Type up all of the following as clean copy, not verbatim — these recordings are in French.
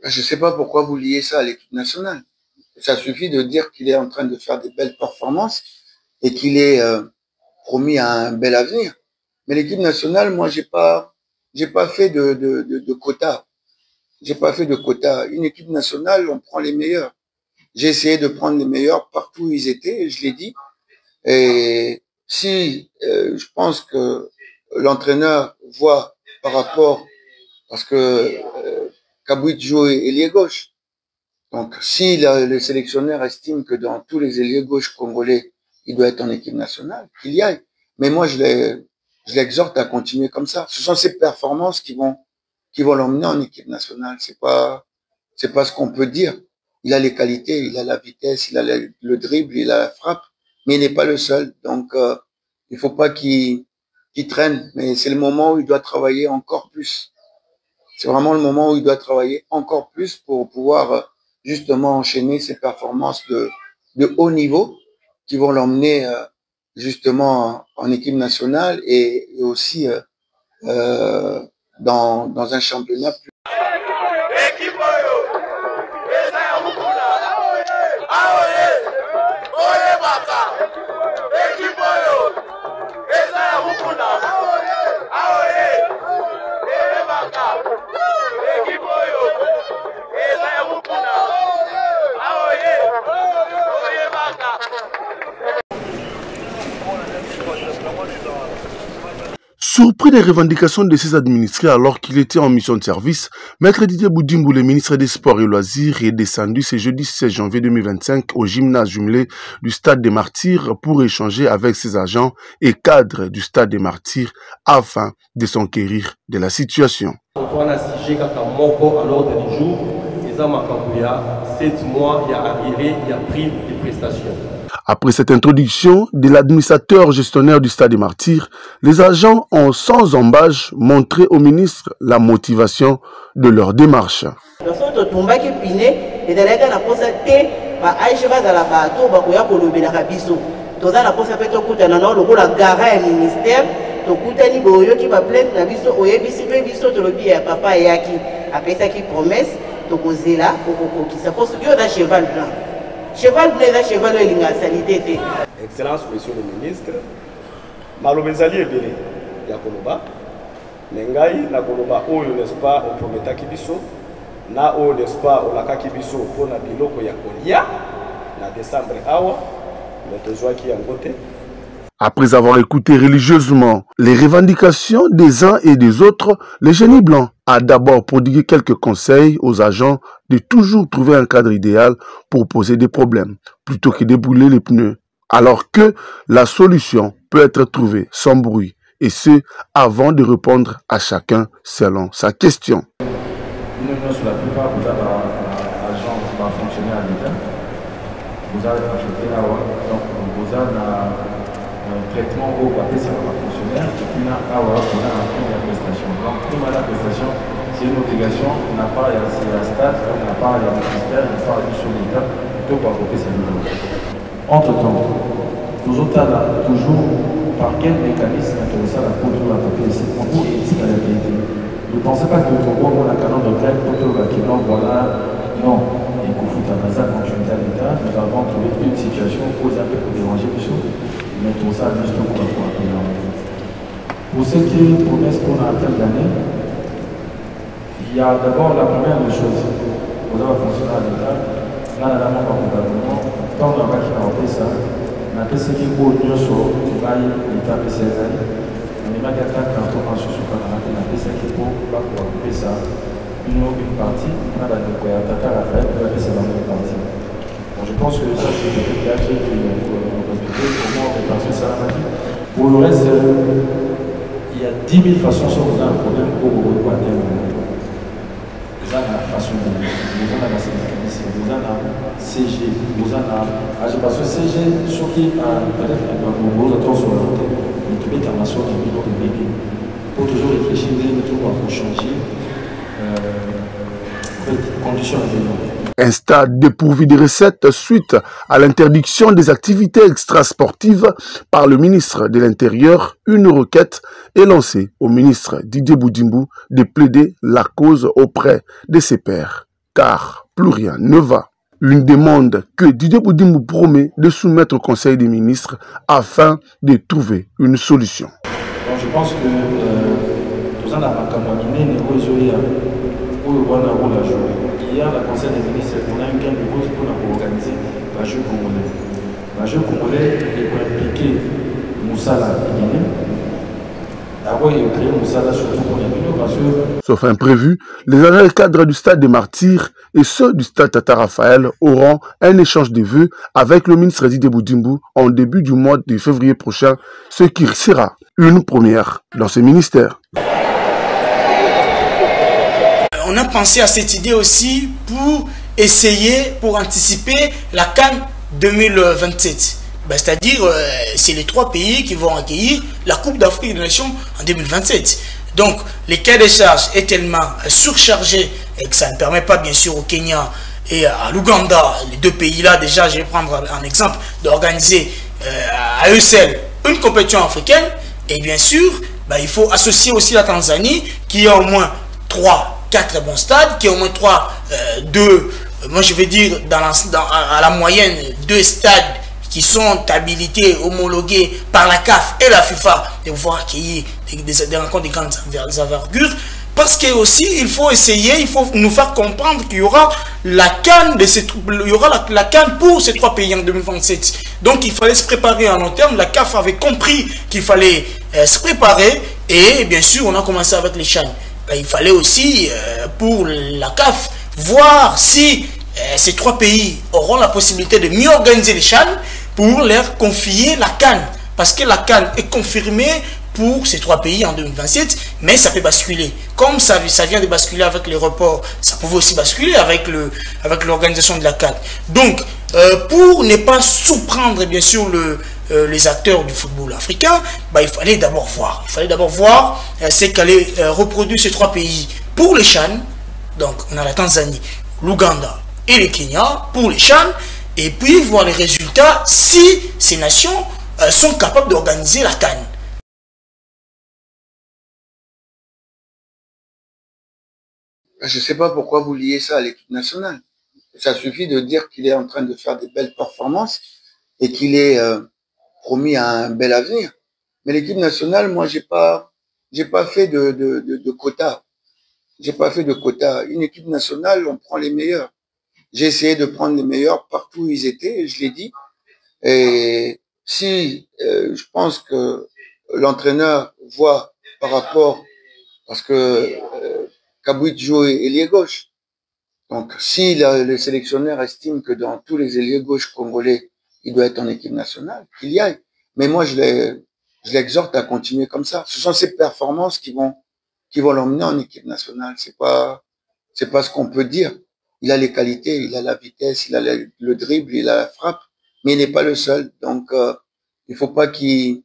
Je ne sais pas pourquoi vous liez ça à l'équipe nationale. Ça suffit de dire qu'il est en train de faire des belles performances et qu'il est promis à un bel avenir. Mais l'équipe nationale, moi, j'ai pas fait de quota. J'ai pas fait de quota. Une équipe nationale, on prend les meilleurs. J'ai essayé de prendre les meilleurs partout où ils étaient, je l'ai dit. Et si je pense que l'entraîneur voit par rapport, parce que Kabouit joue ailier gauche. Donc, si le sélectionneur estime que dans tous les ailiers gauche congolais, il doit être en équipe nationale, qu'il y aille. Mais moi, je l'exhorte à continuer comme ça. Ce sont ces performances qui vont l'emmener en équipe nationale. C'est pas ce qu'on peut dire. Il a les qualités, il a la vitesse, il a le dribble, il a la frappe, mais il n'est pas le seul. Donc, il faut pas qu'il traîne. Mais c'est le moment où il doit travailler encore plus. C'est vraiment le moment où il doit travailler encore plus pour pouvoir justement enchaîner ses performances de haut niveau qui vont l'emmener justement en équipe nationale et aussi dans un championnat plus. Surpris des revendications de ses administrés alors qu'il était en mission de service, Maître Didier Boudimbo, le ministre des Sports et Loisirs, est descendu ce jeudi 16 janvier 2025 au gymnase jumelé du Stade des Martyrs pour échanger avec ses agents et cadres du Stade des Martyrs afin de s'enquérir de la situation. Après cette introduction de l'administrateur gestionnaire du Stade des Martyrs, les agents ont sans embâche montré au ministre la motivation de leur démarche. Cheval blanc, cheval salité. Excellence, monsieur le ministre, malobezali ebele ya koloba, mengai na koloba oyo n'est-ce pas au prometa kibiso, na oyo n'est-ce pas au laka kibiso pour na biloko ya kolia, na décembre awa, metozwa ki yangote. Après avoir écouté religieusement les revendications des uns et des autres, le génie blanc a d'abord prodigué quelques conseils aux agents de toujours trouver un cadre idéal pour poser des problèmes, plutôt que de brûler les pneus, alors que la solution peut être trouvée sans bruit, et ce, avant de répondre à chacun selon sa question. Nous, sur la plupart, vous avez un agent qui va fonctionner à l'État, vous avez affecté à donc vous avez un traitement au papier, ça va fonctionnaire, et puis là, on a un prix de la prestation. Donc, prime à la prestation, c'est une obligation, on n'a pas, c'est la stade, on n'a pas, il y a le ministère, on n'a pas sur l'État, plutôt pour apporter cette vidéo. Entre-temps, nous avons toujours, par quel mécanisme intéressant la peau de la papier, c'est pour vous éthique à la qualité. Ne pensez pas que le Congo, on a un canon de grève, pour tout le non, voilà, non. Et qu'au foot à Bazar, quand tu es à l'État, nous avons trouvé une situation où ils avaient pour déranger les choses. Mais tout ça, juste pour appeler. Pour ce qui est une promesse qu'on a à faire l'année, il y a d'abord la première des choses. Vous avez fonctionné à l'État, là, la dame par gouvernement, tant qu'on va qui n'a pas ça, on a fait ce qui est beau, nous sommes, l'État PCSI, on est mal 4 cartons en sous on a fait ce qui est beau, on va pouvoir couper ça. Une partie, on a la Tata Raphaël, on va faire ça dans une partie. Bon, je pense que ça, c'est peut-être là que comment répartir ça. Pour le reste, il y a 10 000 façons sur un problème pour vous atteindre. Vous avez la façon de vous avez la syndicalisme, vous avez la CG, vous avez la. Parce que CG, ce qui peut-être un peu gros, attends sur la route, mais tout est en nation d'un million de bébés. Pour toujours réfléchir, pour changer. Conditions de Un stade dépourvu de recettes suite à l'interdiction des activités extrasportives par le ministre de l'Intérieur. Une requête est lancée au ministre Didier Boudimbo de plaider la cause auprès de ses pairs. car plus rien ne va. Une demande que Didier Boudimou promet de soumettre au Conseil des ministres afin de trouver une solution. Donc je pense que tout ça n'a pas cambié, il y a le Conseil des ministres, on a une gamme de cause pour organiser la jeu congolais. La jeu congolais est pour impliquer Moussala et Guinée. D'abord, il a créé Moussala surtout pour Guinée parce que... Sauf imprévu, les agents cadres du stade des Martyrs et ceux du stade Tata Raphaël auront un échange de vœux avec le ministre Didier Boudimou en début du mois de février prochain, ce qui sera une première dans ce ministère. On a pensé à cette idée aussi pour essayer, pour anticiper la CAN 2027. C'est-à-dire, c'est les 3 pays qui vont accueillir la Coupe d'Afrique des Nations en 2027. Donc, le cahier des charges est tellement surchargé et que ça ne permet pas, bien sûr, au Kenya et à l'Ouganda, les 2 pays-là, déjà, je vais prendre un exemple, d'organiser à eux seuls une compétition africaine. Et bien sûr, il faut associer aussi la Tanzanie, qui a au moins 4 bons stades, qui a au moins 2, moi je vais dire, à la moyenne, 2 stades qui sont habilités, homologués par la CAF et la FIFA, de pouvoir accueillir des rencontres de grandes envergures. Parce que aussi, il faut essayer, il faut nous faire comprendre qu'il y aura la CAN la CAN pour ces 3 pays en 2027. Donc il fallait se préparer en long terme. La CAF avait compris qu'il fallait se préparer et bien sûr, on a commencé avec les CHAN. Il fallait aussi, pour la CAF, voir si ces 3 pays auront la possibilité de mieux organiser les CHAN pour leur confier la CAN. Parce que la CAN est confirmée pour ces 3 pays en 2027, mais ça peut basculer. Comme ça vient de basculer avec les reports, ça pouvait aussi basculer avec l'organisation de la CAN. Donc, pour ne pas surprendre, bien sûr, les acteurs du football africain, il fallait d'abord voir. Il fallait d'abord voir ce qu'allaient reproduire ces 3 pays pour les CHAN. Donc, on a la Tanzanie, l'Ouganda et le Kenya pour les CHAN. Et puis, voir les résultats si ces nations sont capables d'organiser la CAN. Je ne sais pas pourquoi vous liez ça à l'équipe nationale. Ça suffit de dire qu'il est en train de faire des belles performances et qu'il est promis à un bel avenir. Mais l'équipe nationale, moi, j'ai pas fait de quota. J'ai pas fait de quota. Une équipe nationale, on prend les meilleurs. J'ai essayé de prendre les meilleurs partout où ils étaient, je l'ai dit. Et si je pense que l'entraîneur voit par rapport, parce que Kabouit joue ailier gauche. Donc, si le sélectionneur estime que dans tous les ailiers gauche congolais, il doit être en équipe nationale, qu'il y aille. Mais moi, je l'exhorte à continuer comme ça. Ce sont ces performances qui vont l'emmener en équipe nationale. C'est pas ce qu'on peut dire. Il a les qualités, il a la vitesse, il a le dribble, il a la frappe, mais il n'est pas le seul. Donc, il faut pas qu'il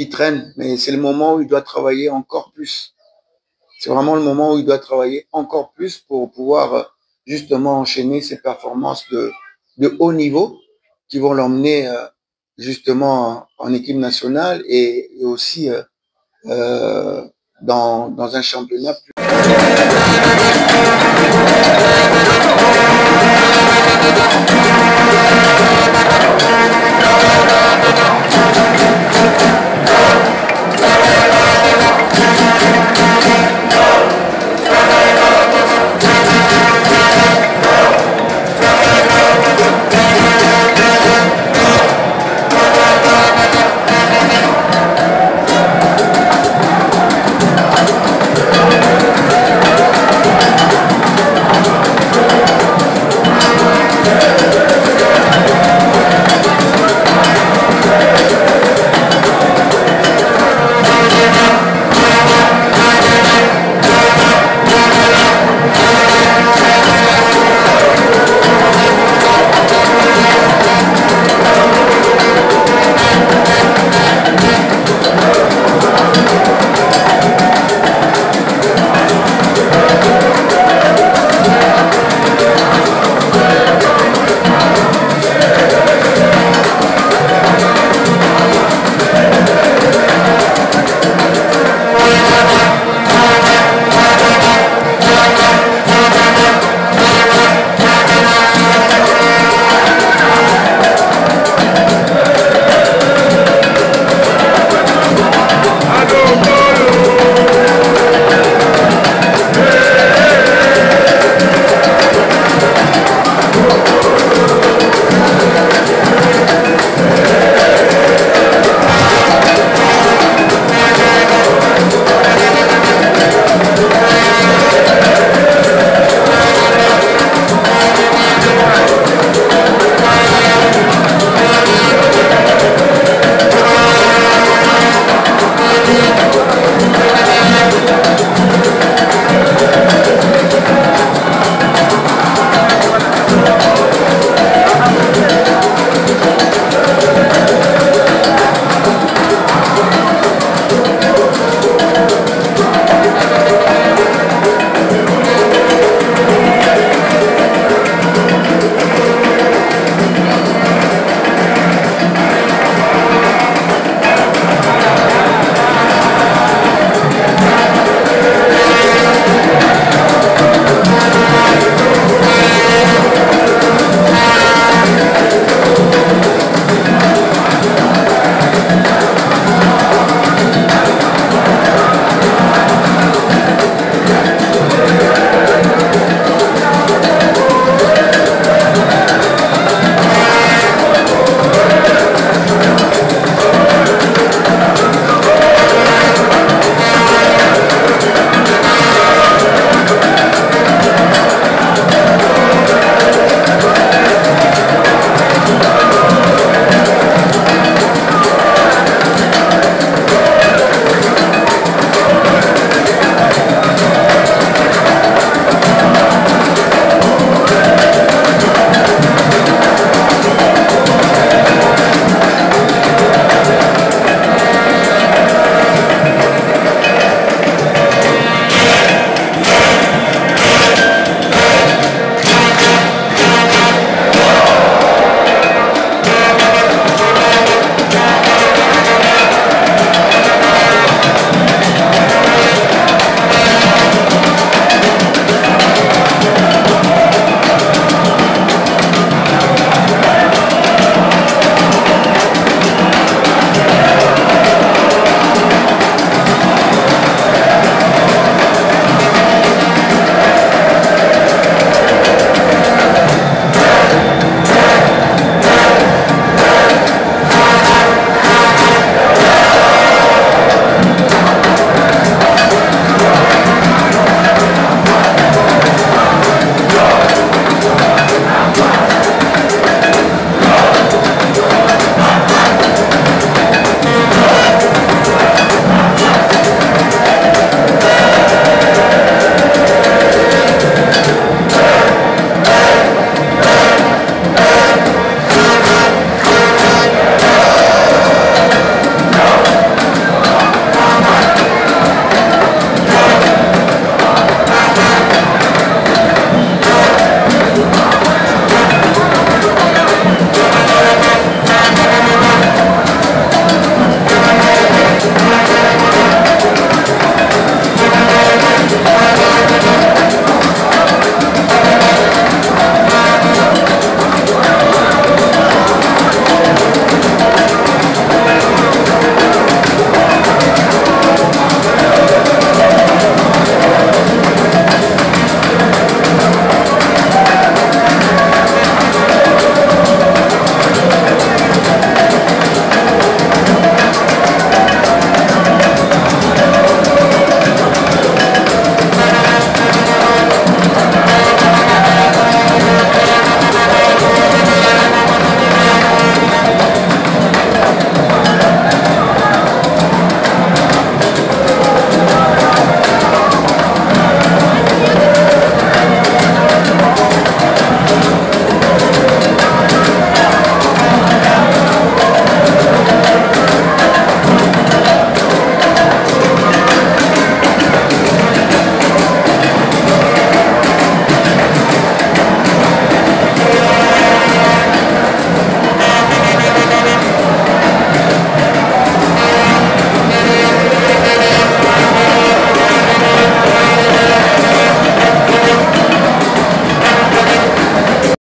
traîne. Mais c'est le moment où il doit travailler encore plus. C'est vraiment le moment où il doit travailler encore plus pour pouvoir justement enchaîner ses performances de haut niveau qui vont l'emmener justement en équipe nationale et aussi dans un championnat plus